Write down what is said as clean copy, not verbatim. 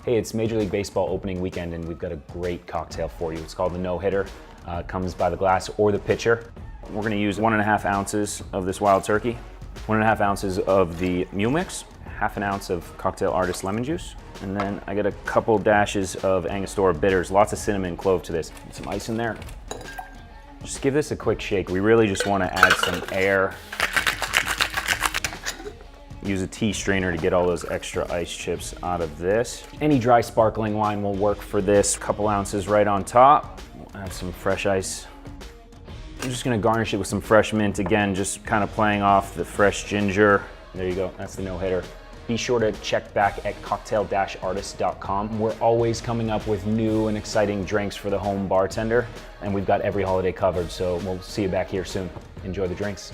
Hey, it's Major League Baseball opening weekend and we've got a great cocktail for you. It's called the No-Hitter. Comes by the glass or the pitcher. We're gonna use 1.5 ounces of this wild turkey, 1.5 ounces of the Mule mix, 1/2 ounce of Cocktail Artist lemon juice, and then I got a couple dashes of Angostura bitters, lots of cinnamon and clove to this. Get some ice in there. Just give this a quick shake. We really just wanna add some air. Use a tea strainer to get all those extra ice chips out of this. Any dry sparkling wine will work for this. A couple ounces right on top. We'll add some fresh ice. I'm just gonna garnish it with some fresh mint. Again, just kind of playing off the fresh ginger. There you go, that's the no-hitter. Be sure to check back at cocktail-artist.com. We're always coming up with new and exciting drinks for the home bartender, and we've got every holiday covered, so we'll see you back here soon. Enjoy the drinks.